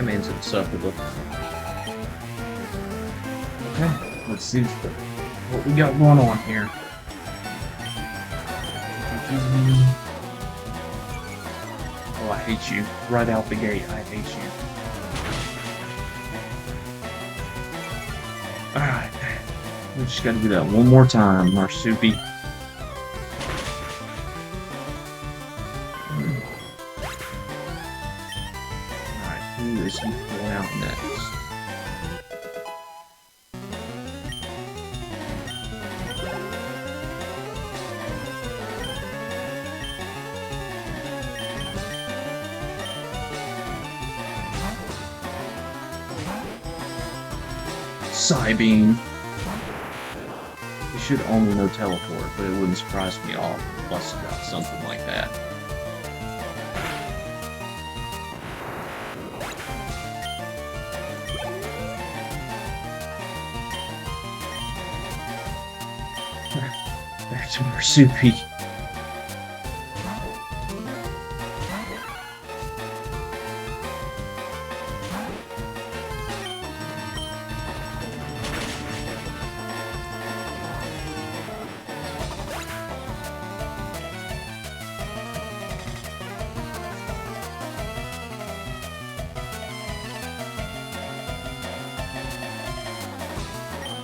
That man's insufferable. Okay, let's see what we got going on here. Oh, I hate you. Right out the gate, I hate you. Alright. We just gotta do that one more time, Marsupi. Alright, who is he pulling out next? Psybeam. He should only know teleport, but it wouldn't surprise me at all if he busted out something like that. Back to Marsupi.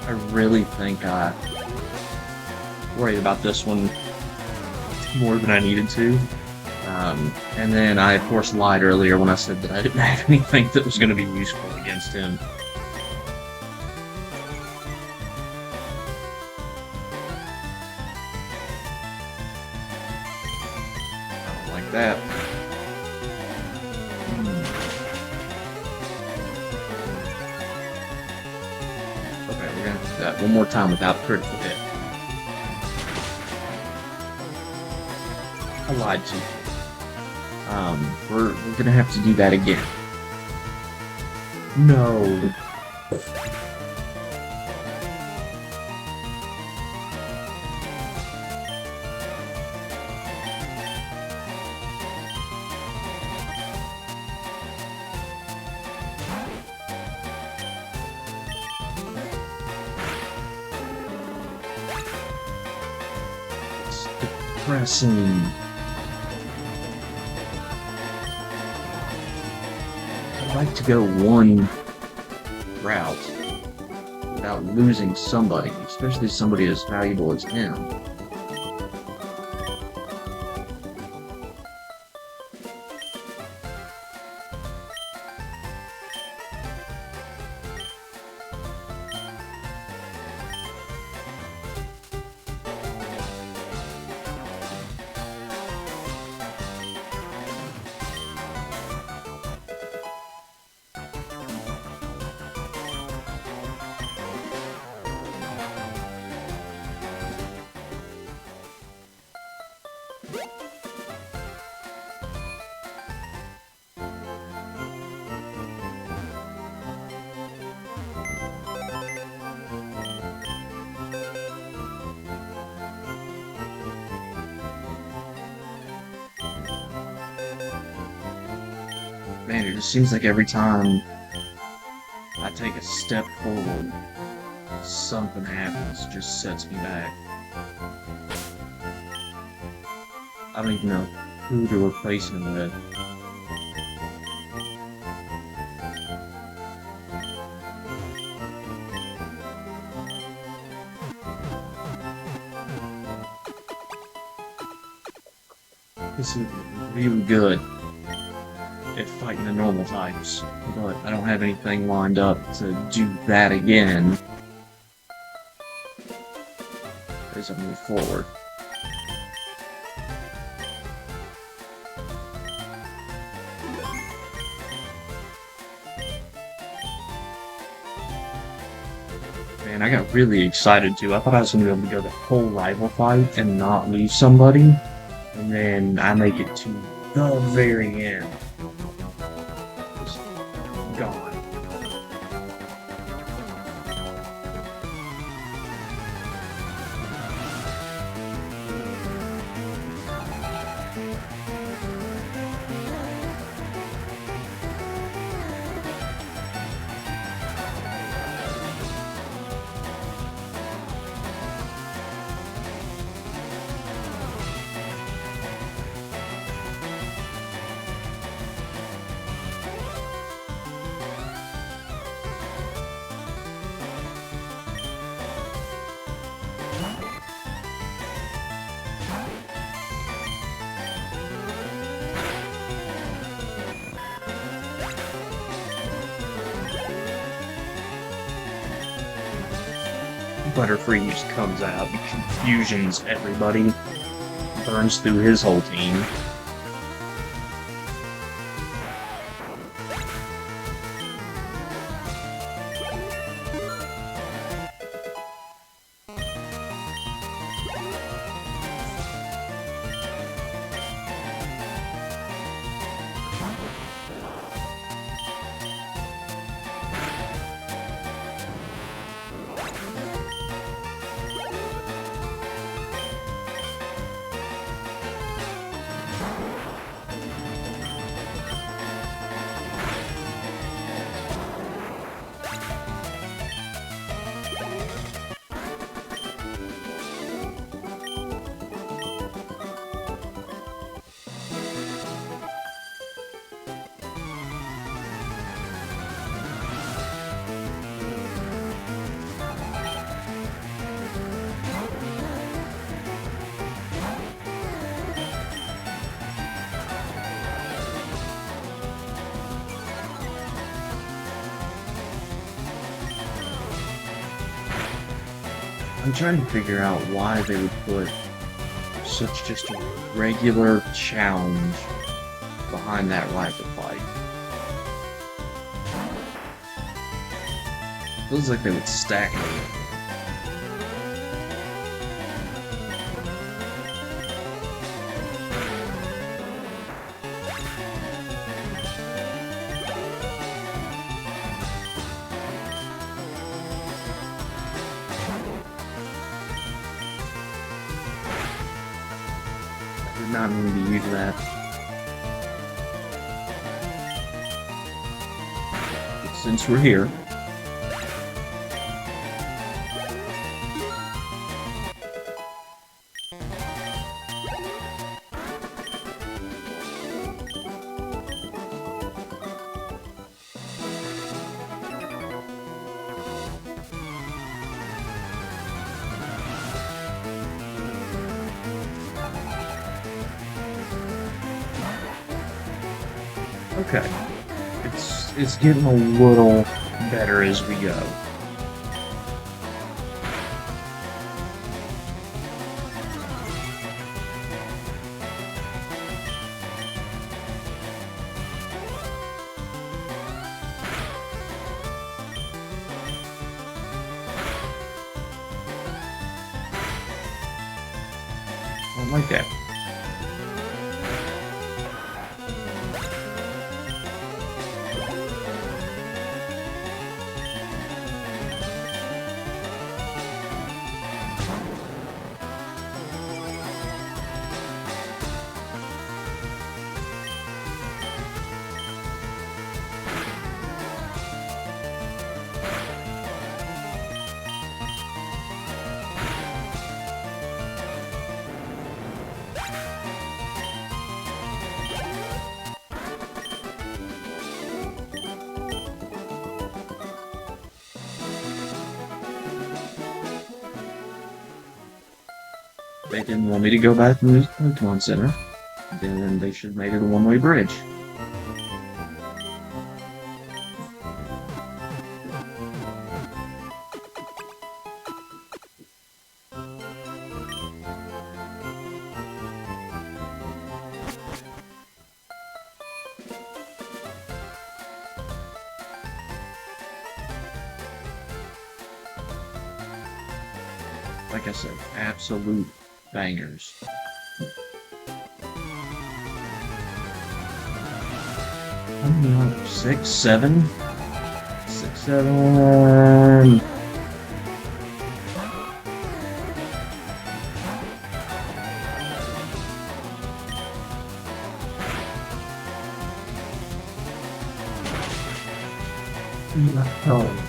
I really think I worried about this one more than I needed to. And then I, of course, lied earlier when I said that I didn't have anything that was going to be useful against him. I don't like that. That one more time without critical hit. I lied to you. We're gonna have to do that again. No. Depressing. I'd like to go one route without losing somebody, especially somebody as valuable as him. Man, it just seems like every time I take a step forward, something happens, just sets me back. I don't even know who to replace him with. This is really good at fighting the normal types, but I don't have anything lined up to do that again as I move forward. Man, I got really excited too. I thought I was going to be able to go the whole rival fight and not lose somebody, and then I make it to the very end. Just gone. Butterfree just comes out and confusions everybody, burns through his whole team. I'm trying to figure out why they would put such just a regular challenge behind that rifle fight. Feels like they would stack it. Not going to use that. But since we're here, okay, it's getting a little better as we go. I like that. They didn't want me to go back to the Pokemon Center, then they should have made it a one-way bridge. Like I said, absolute bangers. I don't know, 6, 7? 6, 7... Oh.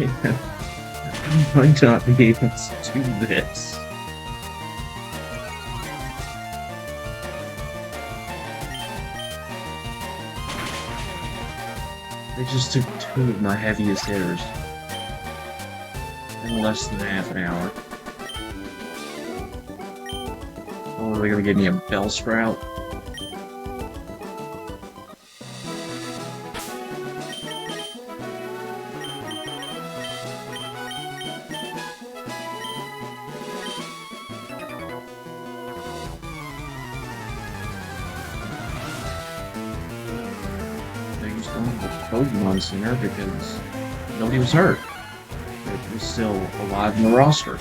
I might not be able to do this. They just took 2 of my heaviest hitters in less than half an hour. Oh, they're gonna give me a Bellsprout. They used to the Pokemon Center because nobody was hurt. It was still alive in the roster.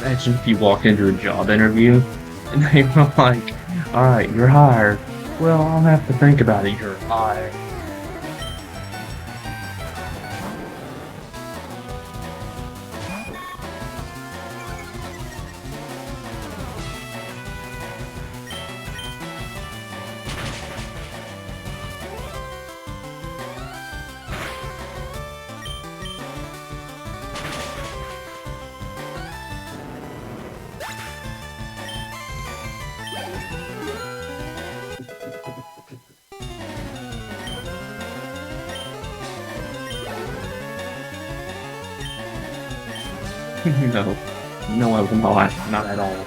Imagine if you walk into a job interview and they were like, alright, you're hired. Well, I'll have to think about it, you're hired. No. No, I will not. Not at all.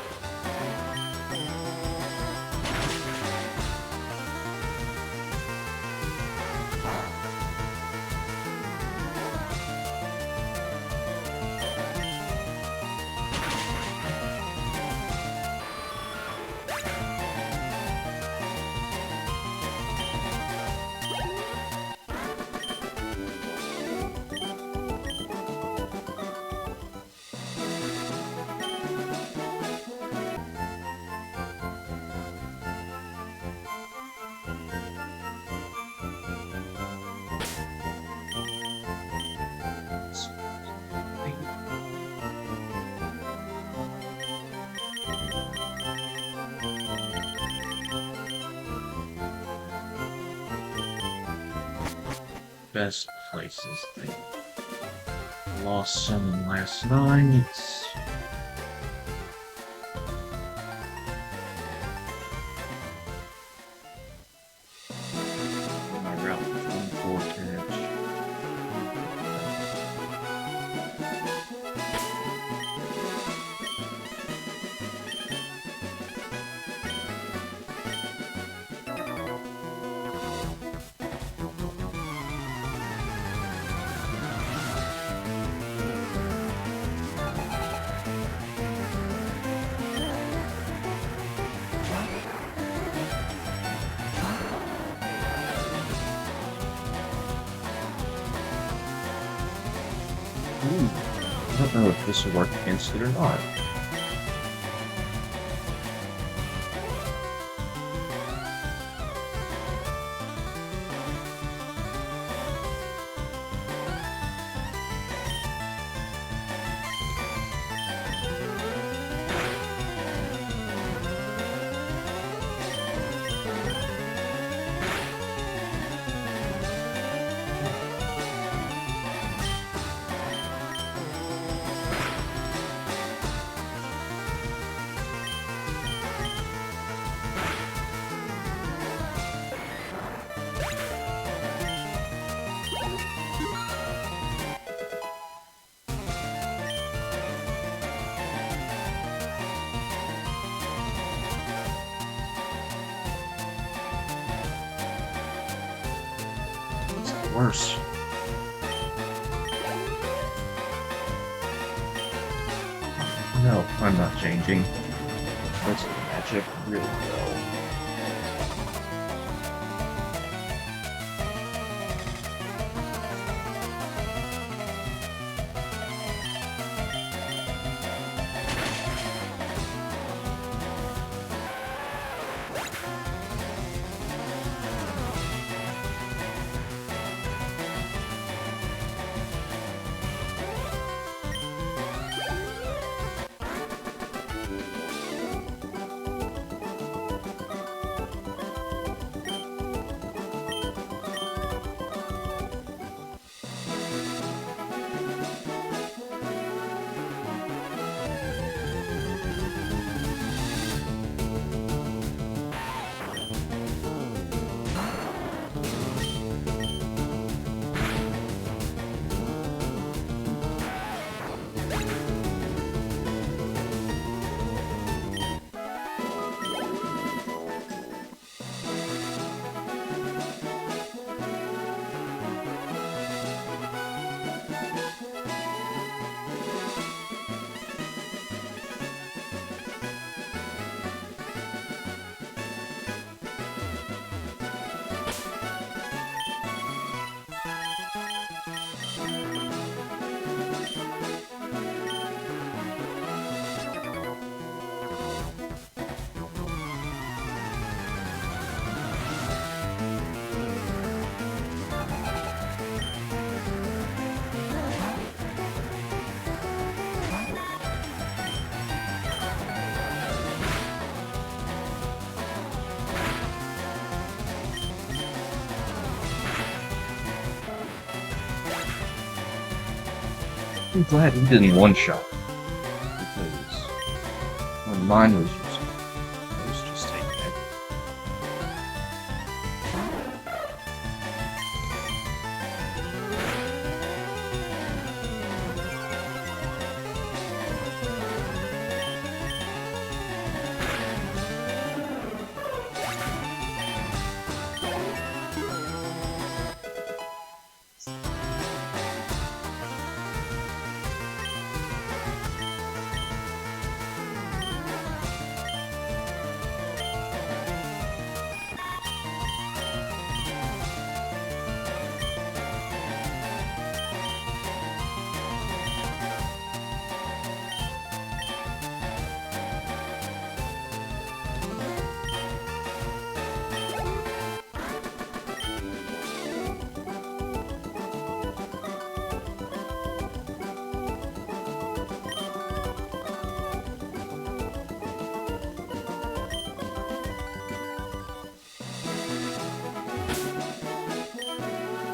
Best places thing. Lost some last night. My route 24 catch. Ooh, I don't know if this will work against it or not. worse. No, I'm not changing. That's gonna match up really well. I'm glad he didn't one-shot, because when mine was using it was just taking it.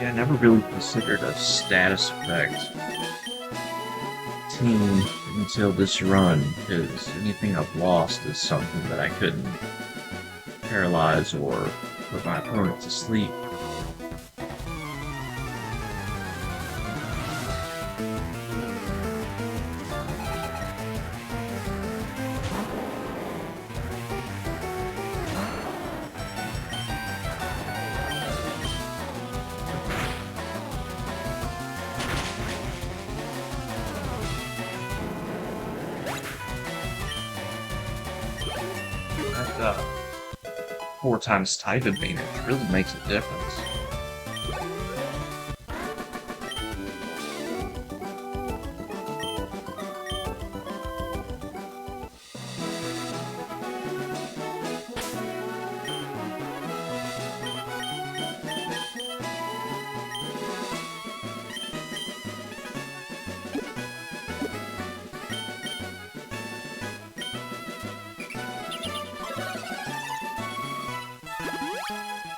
Yeah, I never really considered a status effect team until this run, because anything I've lost is something that I couldn't paralyze or put my opponent to sleep. That 4 times type advantage really makes a difference.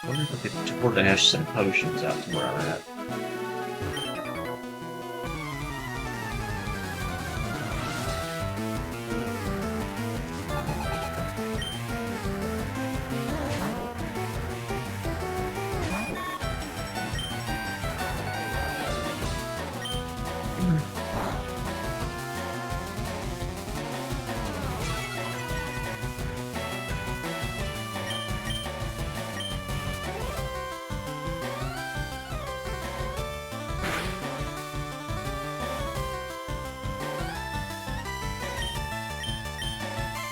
I wonder if I could DoorDash some potions out to where I'm at.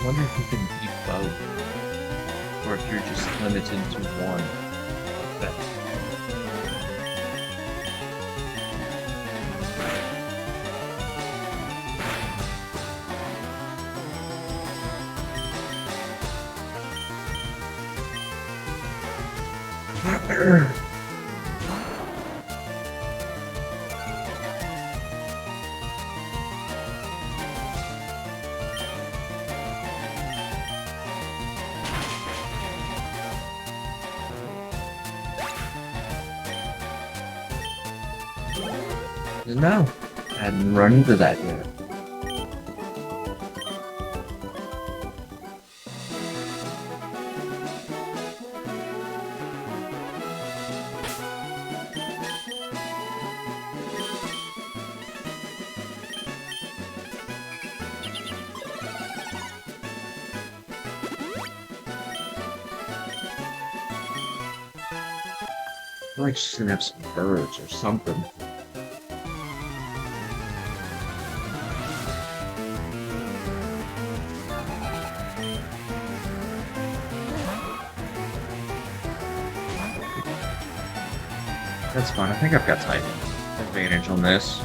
I wonder if you can beat both, or if you're just limited to one effect. No, I hadn't run into that yet. I feel like she's gonna have some birds or something. That's fine. I think I've got type advantage on this.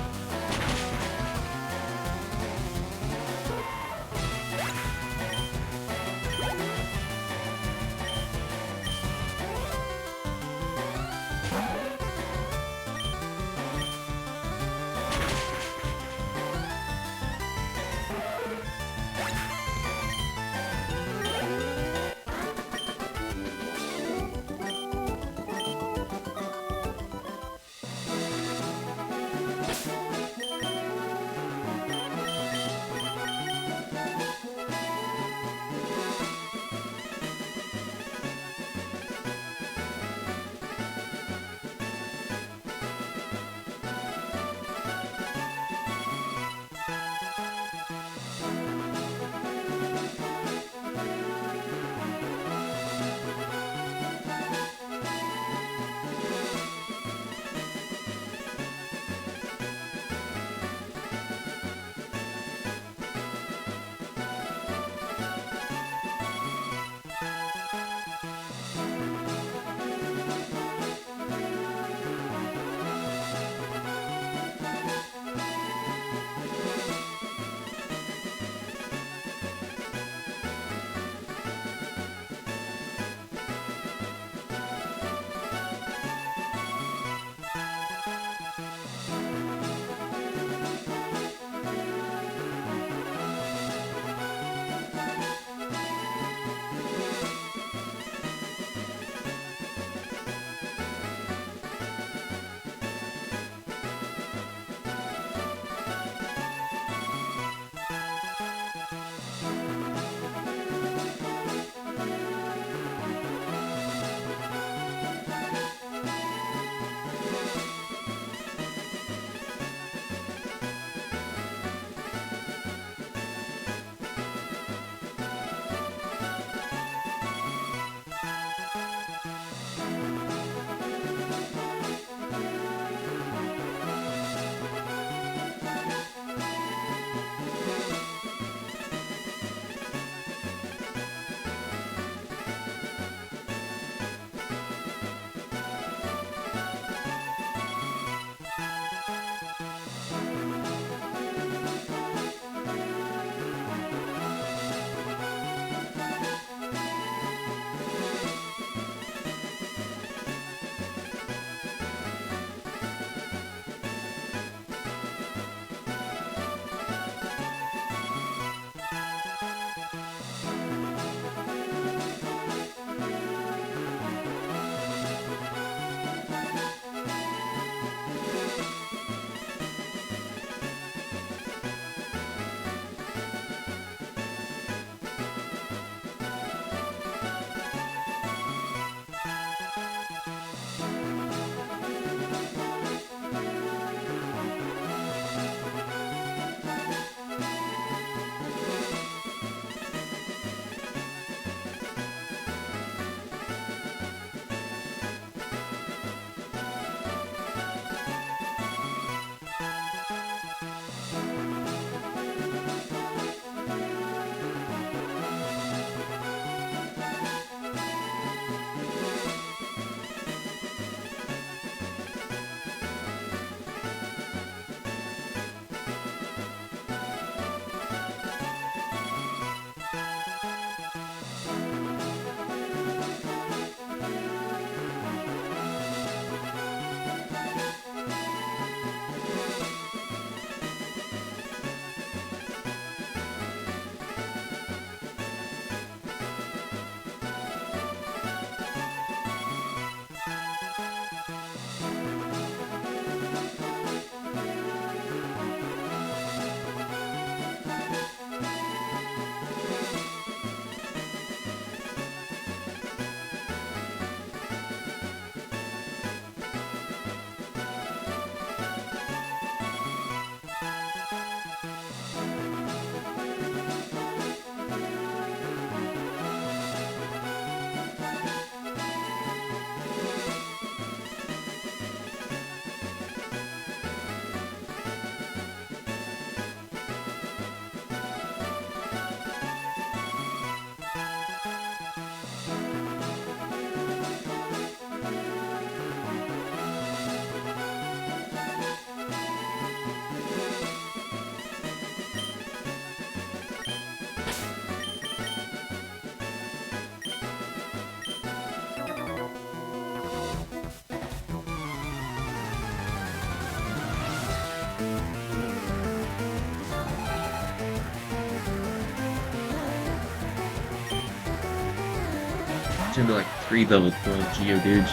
into like 3 of the Geodudes.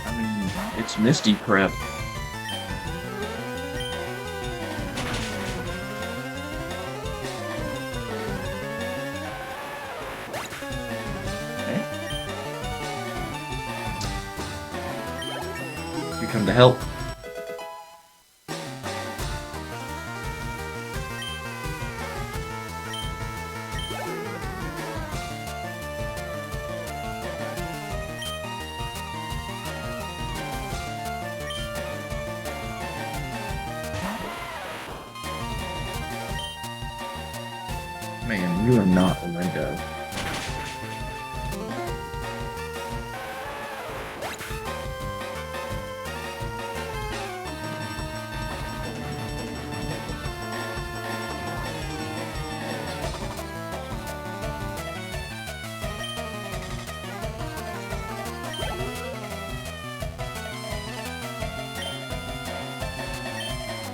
I mean, it's Misty Prep. Come to help. Man, you are not a window.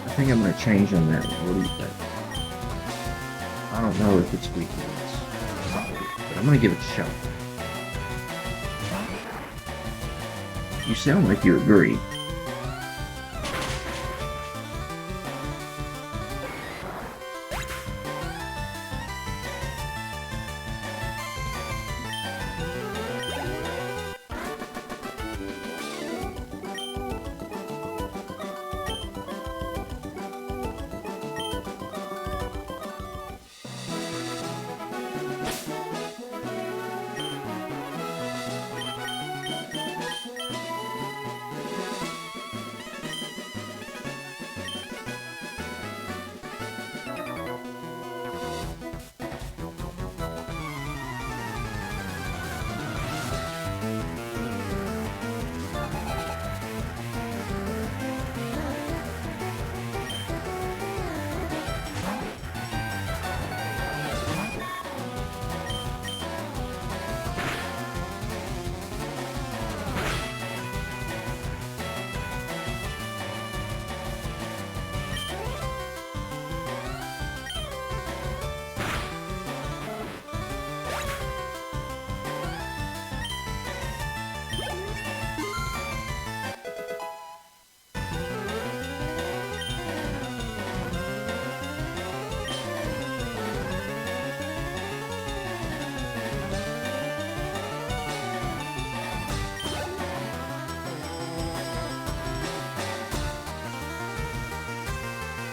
I think I'm going to change on that. What do you think? I don't know if it's weakness, but I'm going to give it a shot. You sound like you agree.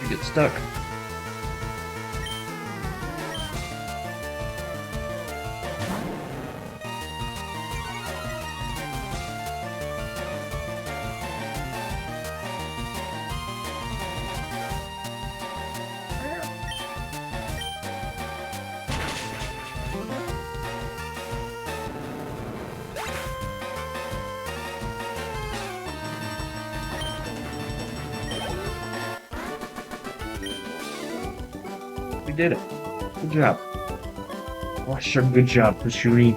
You get stuck. We did it. Good job. Oh, sure, good job, Pashuni.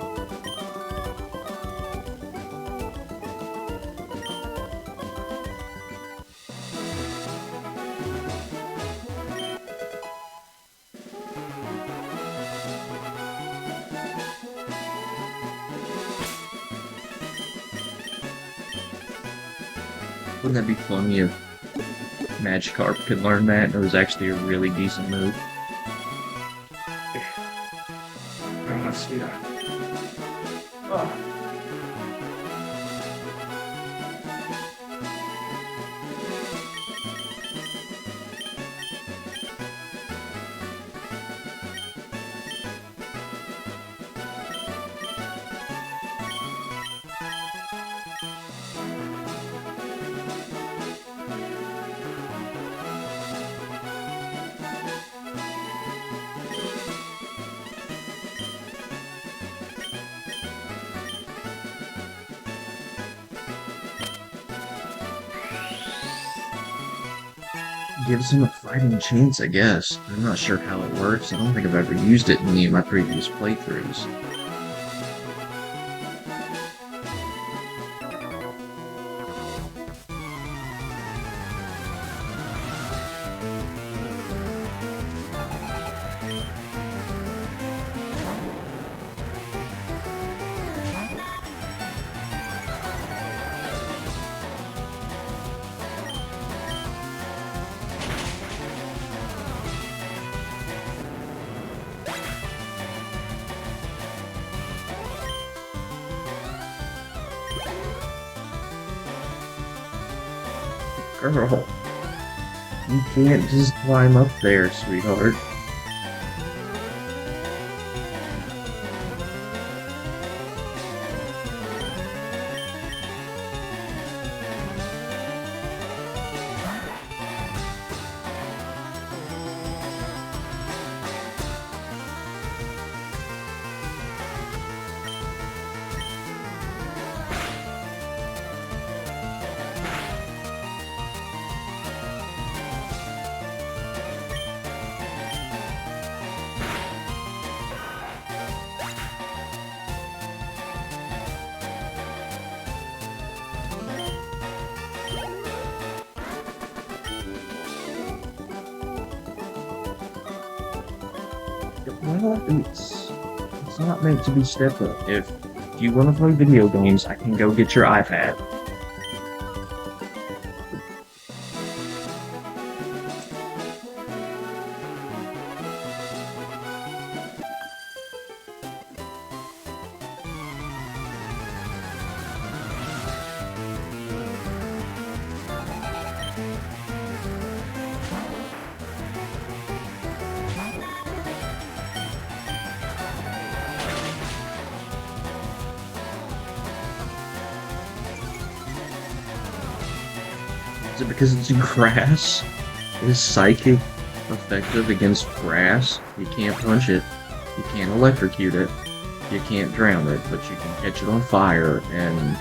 Wouldn't that be funny if Magikarp could learn that and it was actually a really decent move? gives him a fighting chance, I guess. I'm not sure how it works. I don't think I've ever used it in any of my previous playthroughs. Girl, you can't just climb up there, sweetheart. Well, it's not meant to be step up. If you want to play video games, I can go get your iPad. Is it because it's grass? Is psychic effective against grass? You can't punch it. You can't electrocute it. You can't drown it, but you can catch it on fire, and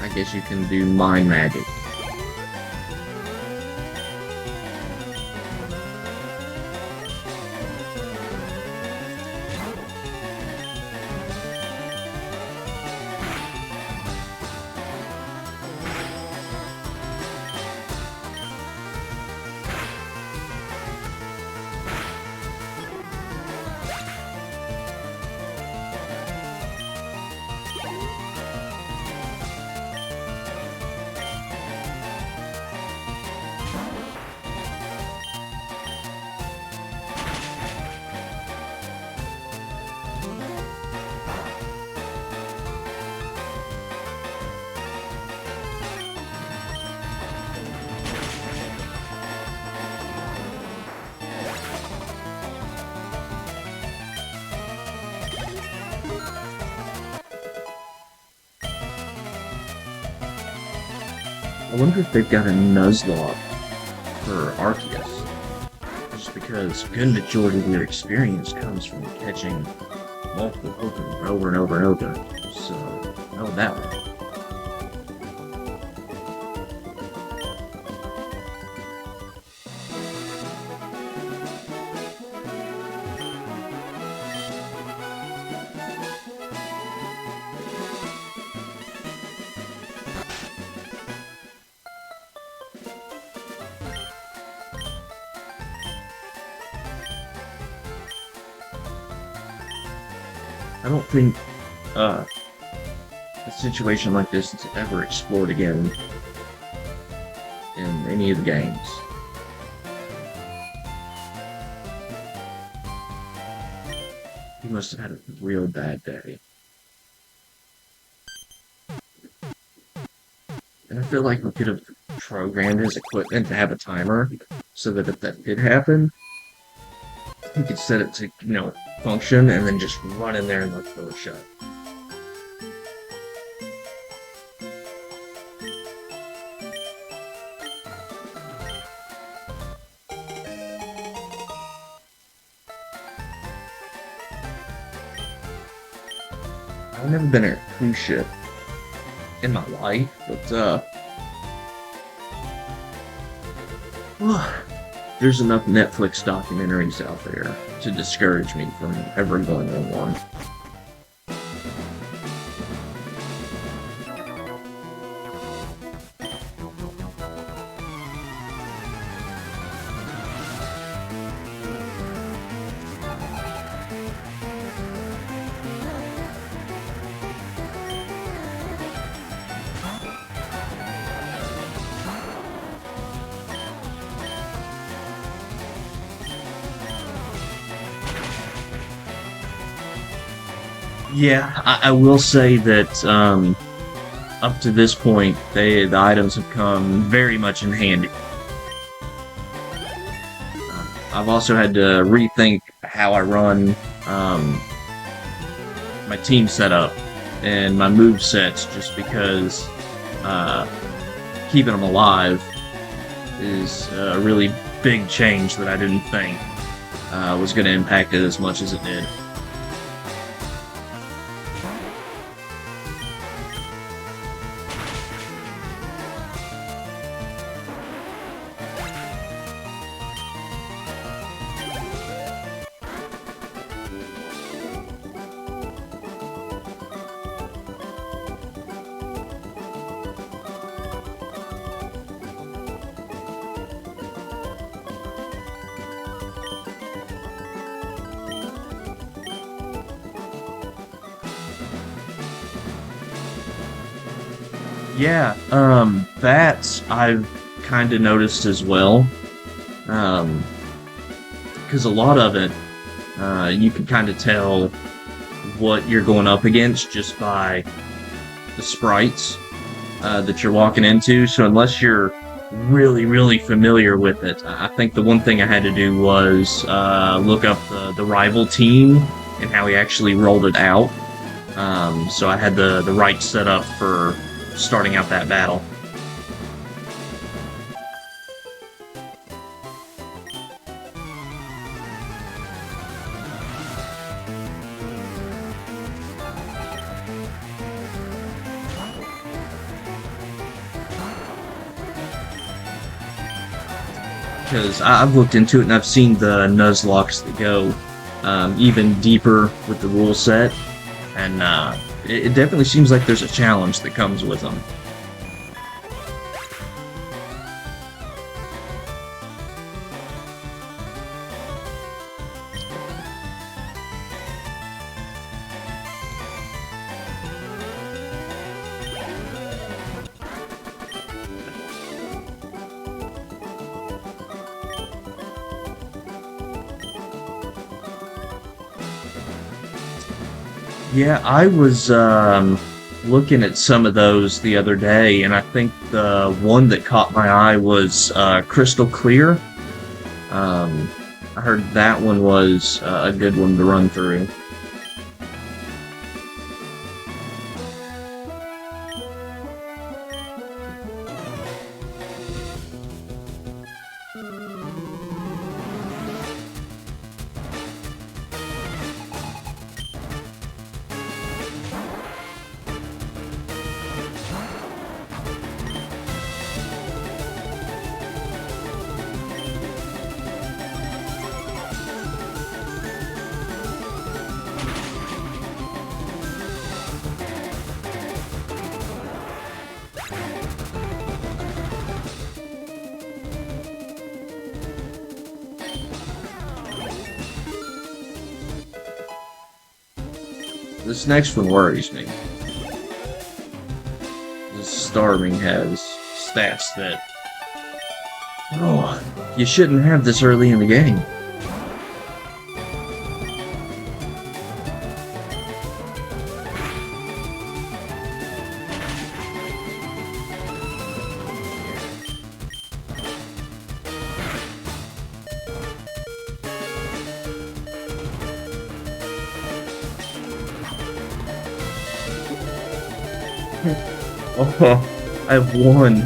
I guess you can do mind magic. I wonder if they've got a Nuzlocke for Arceus. Just because a good majority of your experience comes from catching multiple Pokemon over and over and over. So, know that one. I don't think a situation like this is ever explored again in any of the games. He must have had a real bad day. And I feel like we could have programmed his equipment to have a timer so that if that did happen, we could set it to, function and then just run in there and let the door shut. I've never been in a cruise ship in my life, but There's enough Netflix documentaries out there to discourage me from ever going on one. Yeah, I will say that up to this point, the items have come very much in handy. I've also had to rethink how I run um, my team setup and my move sets, just because uh, keeping them alive is a really big change that I didn't think was going to impact it as much as it did. Yeah, that I've kind of noticed as well. Um, because a lot of it, you can kind of tell what you're going up against just by the sprites that you're walking into. So unless you're really, really familiar with it, I think the one thing I had to do was look up the rival team and how he actually rolled it out. So I had the right setup for starting out that battle. Because I've looked into it and I've seen the Nuzlockes that go even deeper with the rule set, and it definitely seems like there's a challenge that comes with them. Yeah, I was looking at some of those the other day, and I think the one that caught my eye was Crystal Clear. Um, I heard that one was a good one to run through. This next one worries me. This Starming has stats that, oh, you shouldn't have this early in the game. Oh, I have one.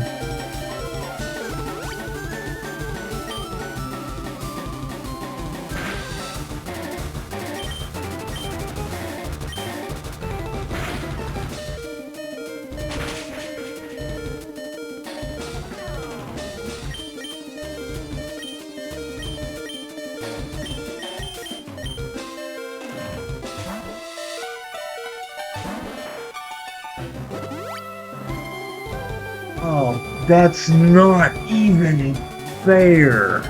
Oh, that's not even fair.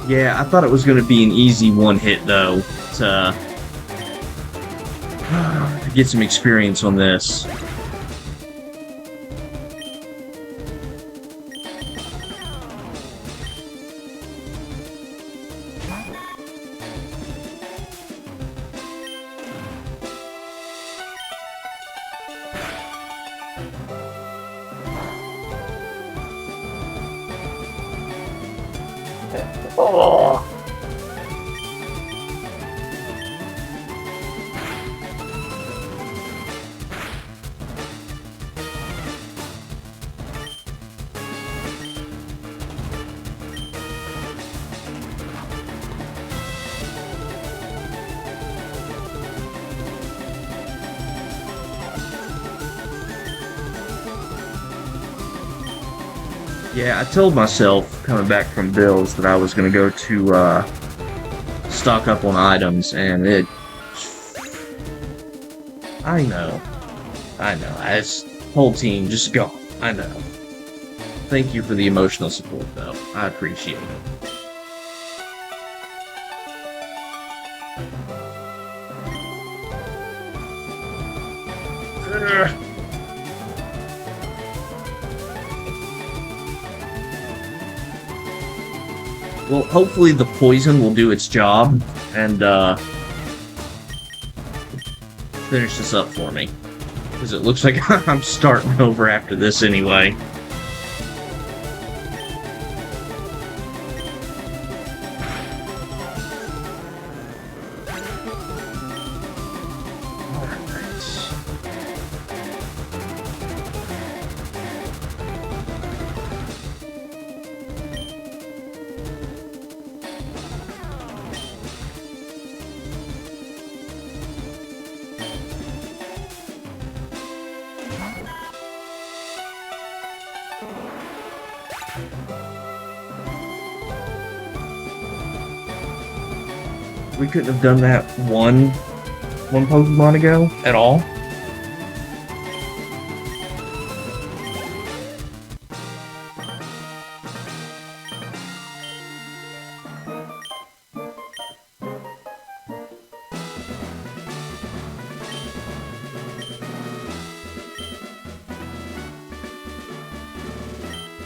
Yeah, I thought it was going to be an easy one hit, though, to get some experience on this. Oh. Yeah, I told myself coming back from Bill's that I was going to go to stock up on items, and I know. This whole team just gone. I know. Thank you for the emotional support, though. I appreciate it. Well, hopefully the poison will do its job and finish this up for me. Because it looks like I'm starting over after this anyway. We couldn't have done that one Pokemon ago at all.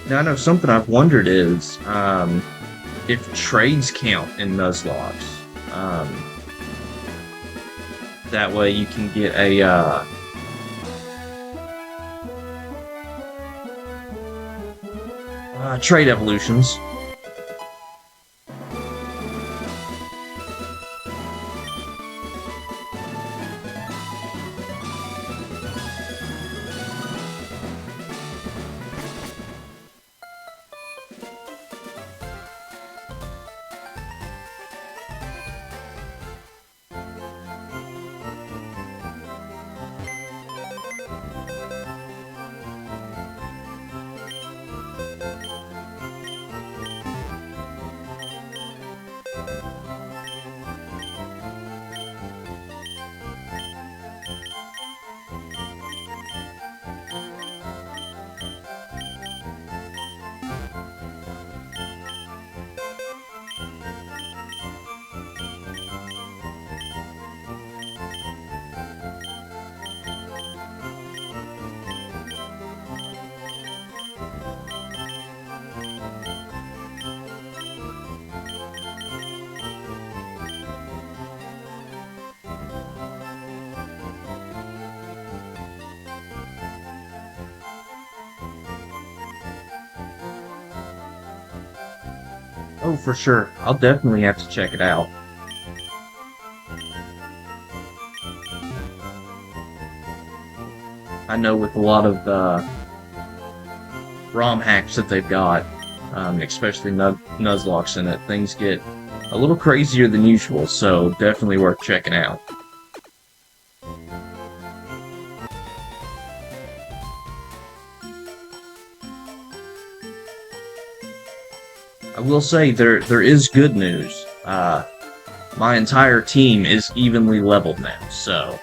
Now, I know something I've wondered is if trades count in Nuzlockes. That way you can get a trade evolutions. Oh, for sure. I'll definitely have to check it out. I know with a lot of ROM hacks that they've got, especially Nuzlockes in it, things get a little crazier than usual, so definitely worth checking out. I will say there is good news. My entire team is evenly leveled now, so